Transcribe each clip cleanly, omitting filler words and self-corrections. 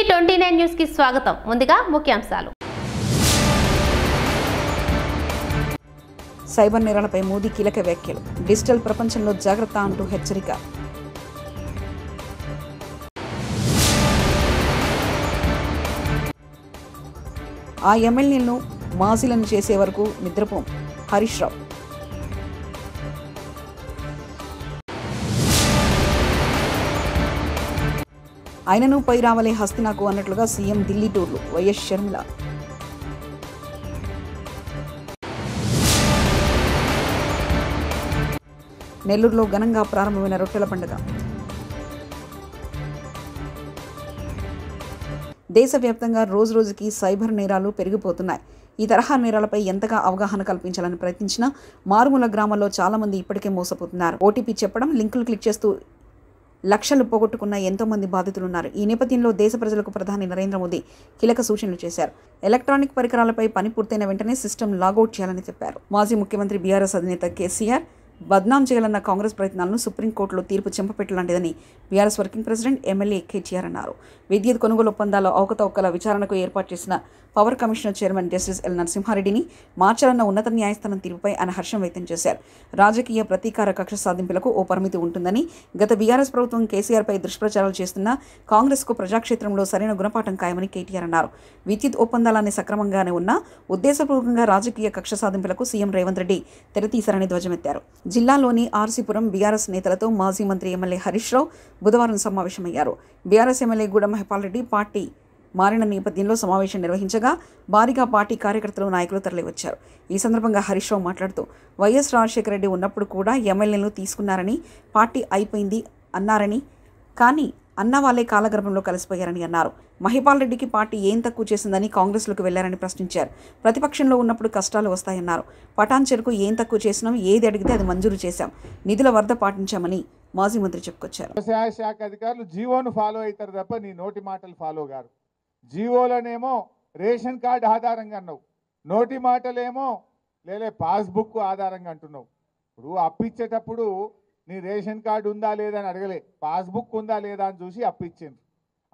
టీవీ29 news కి స్వాగతం. ముందుగా ముఖ్యాంశాలు. సైబర్ నేరాలపై మోదీ కీలక వ్యాఖ్యలు. డిజిటల్ ప్రపంచంలో జాగ్రత్త అంటూ హెచ్చరిక. ఆ ఎమ్మెల్యేలను మాజీలను చేసే వరకు నిద్రపోం హరీష్ రావు. ఆయనను పై రావలే హస్తినాకు అన్నట్లుగా సీఎం ఢిల్లీ టూర్లు. వైఎస్ షర్మిల. నెల్లూరులో ఘనంగా ప్రారంభమైన రొట్టెల పండుగ. దేశవ్యాప్తంగా రోజురోజుకి సైబర్ నేరాలు పెరిగిపోతున్నాయి. ఈ తరహా నేరాలపై ఎంతగా అవగాహన కల్పించాలని ప్రయత్నించినా మారుమూల గ్రామాల్లో చాలామంది ఇప్పటికే మోసపోతున్నారు. ఓటీపీ చెప్పడం, లింకులు క్లిక్ చేస్తూ లక్షలు పోగొట్టుకున్న ఎంతోమంది బాధితులున్నారు. ఈ నేపథ్యంలో దేశ ప్రజలకు ప్రధాని నరేంద్ర మోదీ కీలక సూచనలు చేశారు. ఎలక్ట్రానిక్ పరికరాలపై పని పూర్తయిన వెంటనే సిస్టమ్ లాగౌట్ చేయాలని చెప్పారు. మాజీ ముఖ్యమంత్రి బీఆర్ఎస్ అధినేత కేసీఆర్ బద్నాం చేయాలన్న కాంగ్రెస్ ప్రయత్నాలను సుప్రీంకోర్టులో తీర్పు చెంపపెట్టలాంటిదని BRS working president MLA KTR అన్నారు. విద్యుత్ కొనుగోలు ఒప్పందాల్లో అవకతవకల విచారణకు ఏర్పాటు చేసిన power commissioner chairman justice L నరసింహారెడ్డిని మార్చాలన్న ఉన్నత న్యాయస్థానం తీర్పుపై ఆయన హర్షం వ్యక్తం చేశారు. రాజకీయ ప్రతీకార కక్ష సాధింపులకు ఓ పరిమితి ఉంటుందని, గత బీఆర్ఎస్ ప్రభుత్వం కేసీఆర్పై దుష్ప్రచారాలు చేస్తున్న కాంగ్రెస్కు ప్రజాక్షేత్రంలో సరైన గుణపాఠం ఖాయమని కేటీఆర్ అన్నారు. విద్యుత్ ఒప్పందాలన్నీ సక్రమంగానే ఉన్నా ఉద్దేశపూర్వకంగా రాజకీయ కక్ష సాధింపులకు సీఎం రేవంత్ రెడ్డి తెరతీశారని ధ్వజమెత్తారు. జిల్లాలోని ఆర్సీపురం బీఆర్ఎస్ నేతలతో మాజీ మంత్రి ఎమ్మెల్యే హరీష్ రావు బుధవారం సమావేశమయ్యారు. BRS MLA Gudem Mahipal Reddy party మారిన నేపథ్యంలో సమావేశం నిర్వహించగా భారీగా పార్టీ కార్యకర్తలు, నాయకులు తరలివచ్చారు. ఈ సందర్భంగా హరీష్ రావు మాట్లాడుతూ వైఎస్ రాజశేఖర రెడ్డి ఉన్నప్పుడు కూడా ఎమ్మెల్యేలను తీసుకున్నారని, పార్టీ అయిపోయింది అన్నారని, కానీ అన్న వాళ్ళే కాలగర్భంలో కలిసిపోయారని అన్నారు. మహిపాల్ రెడ్డికి పార్టీ ఏం తక్కువ చేసిందని కాంగ్రెస్లోకి వెళ్లారని ప్రశ్నించారు. ప్రతిపక్షంలో ఉన్నప్పుడు కష్టాలు వస్తాయన్నారు. పటాన్ చెరుకు ఏం తక్కువ చేసినాం, ఏది అడిగితే అది మంజూరు చేశాం, నిధుల వరద పాటించామని మాజీ మంత్రి చెప్పుకొచ్చారు. వ్యవసాయ శాఖ అధికారులు జీవోను ఫాలో అవుతారు తప్ప నీ నోటి మాటలు ఫాలో గారు. జీవోలనేమో రేషన్ కార్డు ఆధారంగా అన్నావు, నోటి మాటలేమో లేలే పాస్బుక్ ఆధారంగా అంటున్నావు. ఇప్పుడు అప్పిచ్చేటప్పుడు నీ రేషన్ కార్డు ఉందా లేదా అని అడగలే, పాస్బుక్ ఉందా లేదా అని చూసి అప్పిచ్చింది.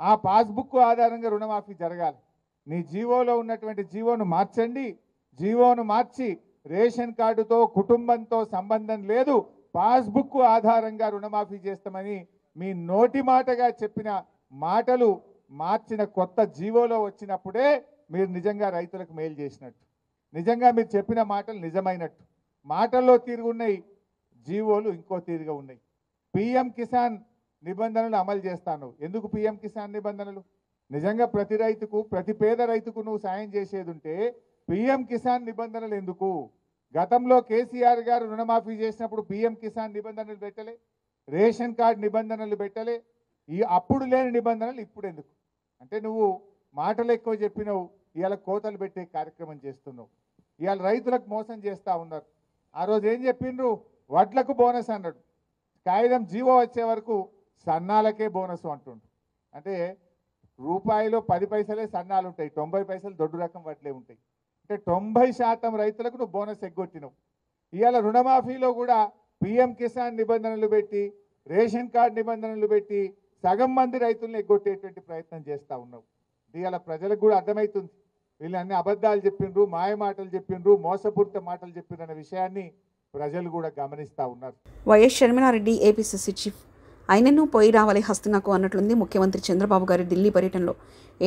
ఆ పాస్బుక్ ఆధారంగా రుణమాఫీ జరగాలి. నీ జీవోలో ఉన్నటువంటి జీవోను మార్చండి. జీవోను మార్చి రేషన్ కార్డుతో కుటుంబంతో సంబంధం లేదు, పాస్బుక్ ఆధారంగా రుణమాఫీ చేస్తామని మీ నోటి మాటగా చెప్పిన మాటలు మార్చిన కొత్త జీవోలో వచ్చినప్పుడే మీరు నిజంగా రైతులకు మేలు చేసినట్టు, నిజంగా మీరు చెప్పిన మాటలు నిజమైనట్టు. మాటల్లో తీరుగున్నాయి, జీవోలు ఇంకో తీరుగా ఉన్నాయి. పిఎం కిసాన్ నిబంధనలు అమలు చేస్తాను. ఎందుకు పిఎం కిసాన్ నిబంధనలు? నిజంగా ప్రతి రైతుకు, ప్రతి పేద రైతుకు నువ్వు సాయం చేసేది ఉంటే పిఎం కిసాన్ నిబంధనలు ఎందుకు? గతంలో కేసీఆర్ గారు రుణమాఫీ చేసినప్పుడు పిఎం కిసాన్ నిబంధనలు పెట్టలే, రేషన్ కార్డు నిబంధనలు పెట్టలే. ఈ అప్పుడు లేని నిబంధనలు ఇప్పుడు ఎందుకు? అంటే నువ్వు మాటలు ఎక్కువ చెప్పినావు, ఇవాళ కోతలు పెట్టే కార్యక్రమం చేస్తున్నావు. ఇవాళ రైతులకు మోసం చేస్తూ ఉన్నారు. ఆ రోజు ఏం చెప్పిండ్రు? వడ్లకు బోనస్ అన్నాడు. కాగితం జీవో వచ్చే వరకు సన్నాలకే బోనస్ అంటుండు. అంటే రూపాయిలో 10 పైసలే సన్నాలు ఉంటాయి, 90 పైసలు దొడ్డు రకం వడ్లే ఉంటాయి. అంటే 90% రైతులకు నువ్వు బోనస్ ఎగ్గొట్టినావు. ఇవాళ రుణమాఫీలో కూడా పిఎం కిసాన్ నిబంధనలు పెట్టి, రేషన్ కార్డు నిబంధనలు పెట్టి సగం మంది రైతులను ఎగ్గొట్టేటువంటి ప్రయత్నం చేస్తూ ఉన్నావు. ఇవాళ ప్రజలకు కూడా అర్థమవుతుంది, వీళ్ళు అన్ని అబద్ధాలు చెప్పిండ్రు, మాయ మాటలు చెప్పిండ్రు, మోసపూరిత మాటలు చెప్పిండ్రు అనే విషయాన్ని ప్రజలు కూడా గమనిస్తూ ఉన్నారు. వైఎస్ షర్మిలారెడ్డి ఏపీసీసీ చీఫ్ ఆయనను పోయి రావాలి హస్తినాకు అన్నట్లుంది ముఖ్యమంత్రి చంద్రబాబు గారి ఢిల్లీ పర్యటనలో.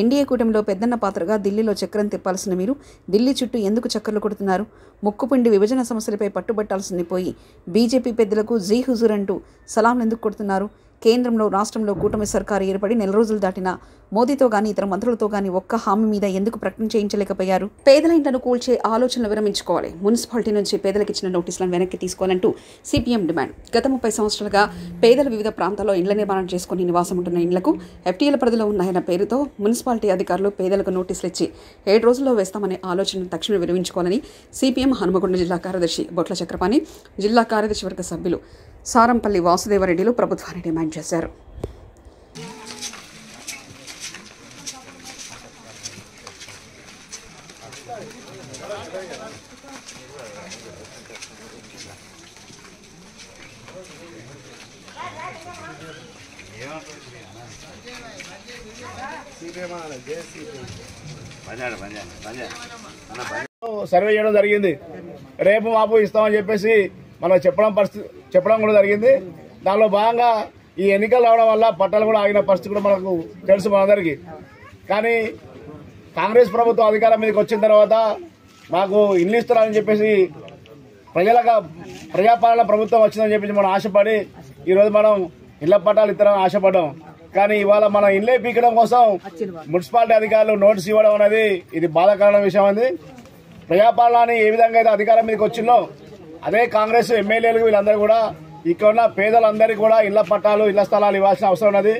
ఎన్డీఏ కూటమిలో పెద్దన్న పాత్రగా ఢిల్లీలో చక్రం తిప్పాల్సిన మీరు ఢిల్లీ చుట్టూ ఎందుకు చక్కర్లు కొడుతున్నారు? ముక్కుపిండి విభజన సమస్యలపై పట్టుబట్టాల్సింది పోయి బీజేపీ పెద్దలకు జీ హుజూర్ అంటూ సలాంలు ఎందుకు కొడుతున్నారు? కేంద్రంలో, రాష్ట్రంలో కూటమి సర్కారు ఏర్పడి నెల రోజులు దాటినా మోదీతో గానీ ఇతర మంత్రులతో గానీ ఒక్క హామీ మీద ఎందుకు ప్రకటన చేయించలేకపోయారు? పేదల ఇంటను కూల్చే ఆలోచనలు విరమించుకోవాలి. మున్సిపాలిటీ నుంచి పేదలకు ఇచ్చిన నోటీసులను వెనక్కి తీసుకోవాలంటూ సిపిఎం డిమాండ్. గత 30 సంవత్సరాలుగా పేదలు వివిధ ప్రాంతాల్లో ఇళ్ల నిర్మాణం చేసుకుని నివాసం ఉంటున్న ఇళ్లకు ఎఫ్టీఎల పరిధిలో ఉన్నాయన్న పేరుతో మున్సిపాలిటీ అధికారులు పేదలకు నోటీసులు ఇచ్చి 7 రోజుల్లో వేస్తామనే ఆలోచనను తక్షణం విరమించుకోవాలని సిపిఎం హనుమకొండ జిల్లా కార్యదర్శి బొట్ల చక్రపాణి, జిల్లా కార్యదర్శి వర్గ సభ్యులు సారంపల్లి వాసుదేవరెడ్డిలు ప్రభుత్వాన్ని డిమాండ్ చేశారు. సర్వే చేయడం జరిగింది. రేపు మాపు ఇస్తామని చెప్పేసి మనం చెప్పడం కూడా జరిగింది. దానిలో భాగంగా ఈ ఎన్నికలు రావడం వల్ల పట్టాలు కూడా ఆగిన పరిస్థితి కూడా మనకు తెలుసు మనందరికీ. కానీ కాంగ్రెస్ ప్రభుత్వం అధికారం మీదకి వచ్చిన తర్వాత మాకు ఇల్లు ఇస్తున్నారని చెప్పేసి ప్రజాపాలన ప్రభుత్వం వచ్చిందని చెప్పేసి మనం ఆశపడి ఈరోజు మనం ఇళ్ల పట్టాలు ఇస్తారని ఆశపడ్డాం. కానీ ఇవాళ మన ఇల్లే పీకడం కోసం మున్సిపాలిటీ అధికారులు నోటీస్ ఇవ్వడం అనేది ఇది బాధాకరమైన విషయం. అది ప్రజాపాలన ఏ విధంగా అయితే అధికారం మీదకి వచ్చిందో అదే కాంగ్రెస్ ఎమ్మెల్యేలు వీళ్ళందరూ కూడా ఇక్కడ ఉన్న పేదలందరికీ కూడా ఇళ్ల పట్టాలు ఇళ్ల స్థలాలు ఇవ్వాల్సిన అవసరం ఉన్నది.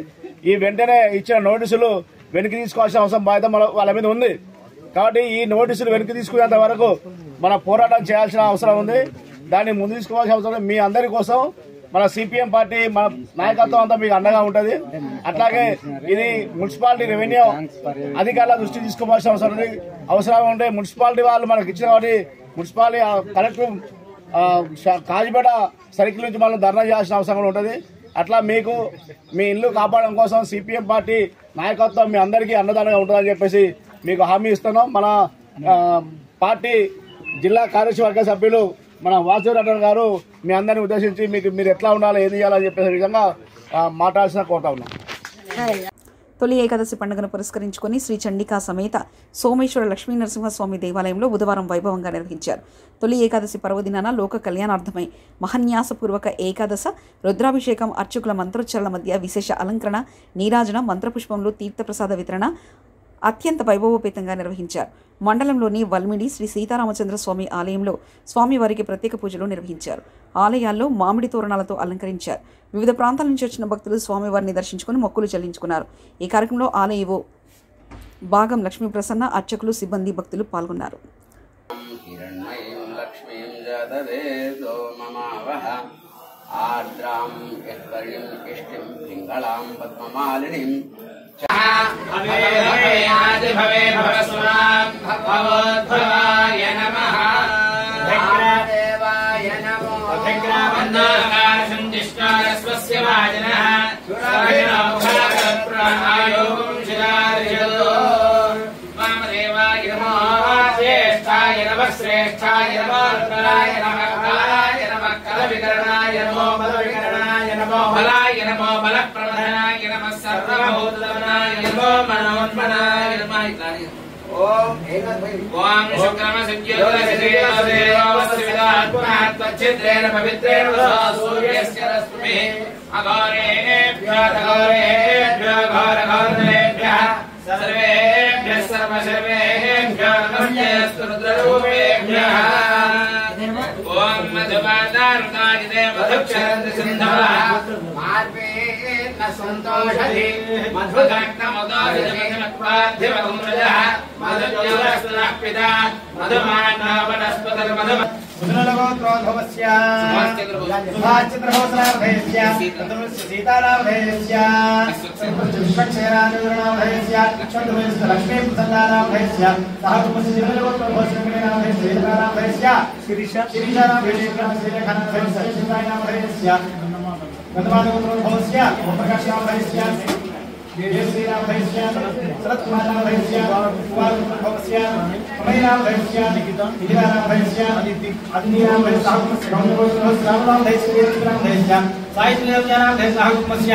ఈ వెంటనే ఇచ్చిన నోటీసులు వెనక్కి తీసుకోవాల్సిన అవసరం బాధ్యత వాళ్ళ మీద ఉంది. కాబట్టి ఈ నోటీసులు వెనక్కి తీసుకునేంత వరకు మన పోరాటం చేయాల్సిన అవసరం ఉంది. దాన్ని ముందు తీసుకోవాల్సిన అవసరం మీ అందరి కోసం మన సిపిఎం పార్టీ మన నాయకత్వం అంతా మీకు అండగా ఉంటుంది. అట్లాగే ఇది మున్సిపాలిటీ రెవెన్యూ అధికారుల దృష్టి తీసుకోవాల్సిన అవసరం ఉంటే మున్సిపాలిటీ వాళ్ళు మనకి ఇచ్చిన కాబట్టి మున్సిపాలిటీ కలెక్టర్ కాజీపేట సర్కిల్ నుంచి మనం ధర్నా చేయాల్సిన అవసరం ఉంటుంది. అట్లా మీకు మీ ఇల్లు కాపాడడం కోసం సిపిఎం పార్టీ నాయకత్వం మీ అందరికీ అన్నదానంగా ఉంటుందని చెప్పేసి మీకు హామీ ఇస్తున్నాం. మన పార్టీ జిల్లా కార్యవర్గ సభ్యులు మన వాసుదేవ గారు మీ అందరిని ఉద్దేశించి మీరు ఎట్లా ఉండాలి ఏది చేయాలని చెప్పేసి విధంగా మాట్లాడాల్సిన కోరుతా ఉన్నాం. తొలి ఏకాదశి పండుగను పురస్కరించుకుని శ్రీ చండికా సమేత సోమేశ్వర లక్ష్మీ నరసింహస్వామి దేవాలయంలో బుధవారం వైభవంగా నిర్వహించారు. తొలి ఏకాదశి పర్వదినాన లోక కళ్యాణార్థమై మహన్యాసపూర్వక ఏకాదశ రుద్రాభిషేకం, అర్చకుల మంత్రోచ్చరణ మధ్య విశేష అలంకరణ, నీరాజన, మంత్రపుష్పంలో తీర్థప్రసాద వితరణ అత్యంత వైభవోపేతంగా నిర్వహించారు. మండలంలోని వల్మిడి శ్రీ సీతారామచంద్ర స్వామి ఆలయంలో స్వామివారికి ప్రత్యేక పూజలు నిర్వహించారు. ఆలయాల్లో మామిడి తోరణాలతో అలంకరించారు. వివిధ ప్రాంతాల నుంచి వచ్చిన భక్తులు స్వామివారిని దర్శించుకుని మొక్కులు చెల్లించుకున్నారు. ఈ కార్యక్రమంలో ఆలయవో భాగం లక్ష్మీ ప్రసన్న, అర్చకులు, సిబ్బంది, భక్తులు పాల్గొన్నారు. శ్రేష్ఠాయ నమః కలవికరణాయ నమో బలవికరణాయ నమో బలాయ నమో బలప్రవధనాయ నమః సర్వభూతనాయ నమో మనోన్మనాయ నమః. ఓం శుక్రమ సూర్యేణ పవిత్రేణ సూర్యస్య రశ్మిః అఘోరేభ్యో ఘోరఘోరేభ్యః సర్వేభ్యః సర్వసర్వేభ్యో నమస్తేస్తు రుద్రరూపేభ్యః. ఓం మధుపాదారుదాజితే మధుక్షరంతి సింధవః మార్వేణ సంతోషధి మధుఘట్టముదోషితమధ్యమగుంరజః మధుజ్యోరస్నః పితా మధుమాన్నో వనస్పతిర్మధు సునలగోత్రోద్భవస్య సుభాచిత్రహోసనాభయస్య సీతారామభయస్య విశ్వక్షేరాజనాభయస్య చంద్రభయస్య లక్ష్మీప్రసన్నాభయస్య సహకుమస్య సునలగోత్రోద్భవస్య సీతారామభయస్య శిరీషారామభయస్య సీతారామభయస్య గతమానగోత్రోద్భవస్య ఓంప్రకాశాభయస్య దేవశ్రీరామభయస్య శరత్కుమారామభయస్య కుమారోద్భవస్య అమయరామభయస్య నిఖిలారామభయస్య అగ్నిరామభయస్య రామరామభయస్య రామభయస్య సాయిత్రిరామభయస్య సహకుమస్య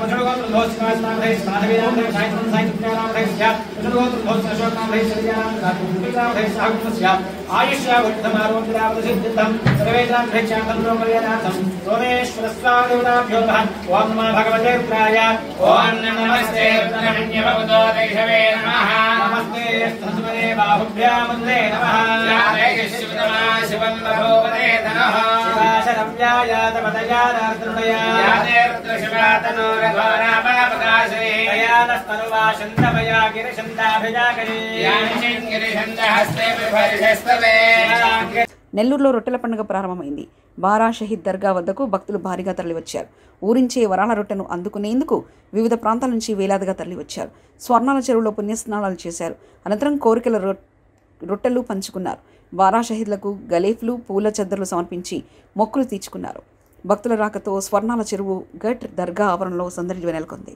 మధురగోత్రోద్భవస్య మాధవీరామభయస్య సాయిత్రిరామభయస్య మధురగోత్రోద్భవస్య అశోకరామభయస్య విజయరామభయస్య సహకుమస్య ఆయుష్యావృద్ధమారోగ్యరామసిద్ధితం సర్వేదాభ్యక్ష కల్లోకల్యాణార్థం సోమేశ్వరస్వామిదేవతాభ్యో నమః. ఓం నమో భగవతే రుద్రాయ. ఓం నమస్తే రుద్రమన్యభవతో దైషవే నమః. నమస్తే స్తస్మదే బాహుభ్యాముద్రే నమః. శివతమా శివం బభూవతే ధనః. శివాశరవ్యాయాతపదయానార్దృడయా యాతే రుద్రశివాతనోరఘోరాపరపకాశే దయానస్తనువా శంతమయా గిరిశంతాభిజాకరీ యానిషింగిరిషందహస్తే విభరిషస్తవే. నెల్లూరులో రొట్టెల పండుగ ప్రారంభమైంది. బారా షహీద్ దర్గా వద్దకు భక్తులు భారీగా తరలివచ్చారు. ఊరించే వరాల రొట్టెను అందుకునేందుకు వివిధ ప్రాంతాల నుంచి వేలాదిగా తరలివచ్చారు. స్వర్ణాల చెరువులో పుణ్యస్నానాలు చేశారు. అనంతరం కోరికల రొట్టెలు పంచుకున్నారు. బారా షహీద్లకు గలేఫ్లు, పూల చెద్దర్లు సమర్పించి మొక్కులు తీర్చుకున్నారు. భక్తుల రాకతో స్వర్ణాల చెరువు గట్ దర్గా ఆవరణలో సందడి నెలకొంది.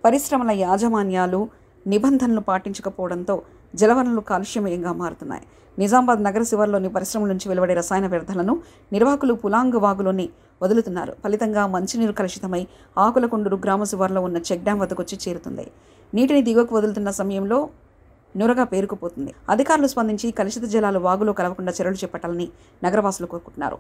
పరిశ్రమల యాజమాన్యాలు నిబంధనలు పాటించకపోవడంతో జలవనరులు కాలుష్యమయంగా మారుతున్నాయి. నిజామాబాద్ నగర శివార్లోని పరిశ్రమల నుంచి వెలువడే రసాయన వ్యర్థాలను నిర్వాహకులు పులాంగ్ వాగులోని వదులుతున్నారు. ఫలితంగా మంచినీరు కలుషితమై ఆకులకొండూరు గ్రామ శివార్లో ఉన్న చెక్ డ్యాం వద్దకొచ్చి చేరుతుంది. నీటిని దిగువకు వదులుతున్న సమయంలో నురగా పేరుకుపోతుంది. అధికారులు స్పందించి కలుషిత జలాలు వాగులో కలవకుండా చర్యలు చేపట్టాలని నగరవాసులు కోరుకుంటున్నారు.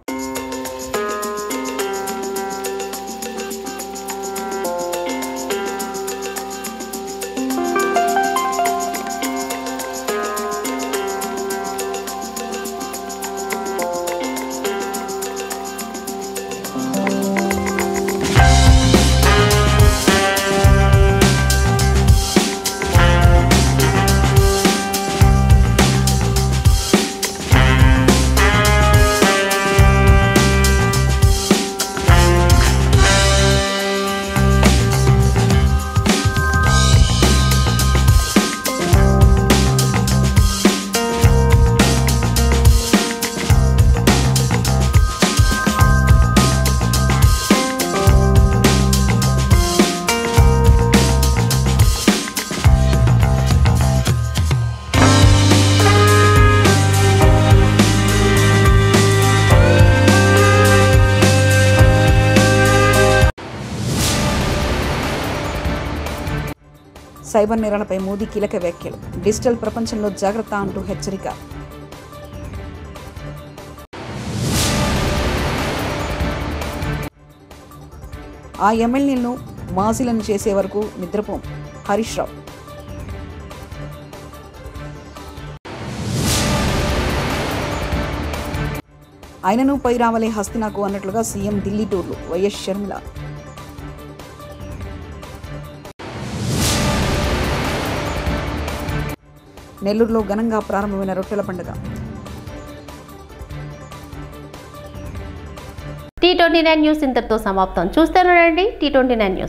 సైబర్ నేరాలపై మోదీ కీలక వ్యాఖ్యలు. డిజిటల్ ప్రపంచంలో జాగ్రత్త అంటూ హెచ్చరిక. ఆ ఎమ్మెల్యేలను మాజీలను చేసే వరకు నిద్రపోం హరీష్ రావు. ఆయనను పై రావలే హస్తినాకు అన్నట్లుగా సీఎం ఢిల్లీ టూర్లు. వైఎస్ షర్మిల. నెల్లూరులో ఘనంగా ప్రారంభమైన రొట్టెల పండుగ. T29 న్యూస్ ఇంతటితో సమాప్తం. చూస్తూనే ఉండండి T29 న్యూస్.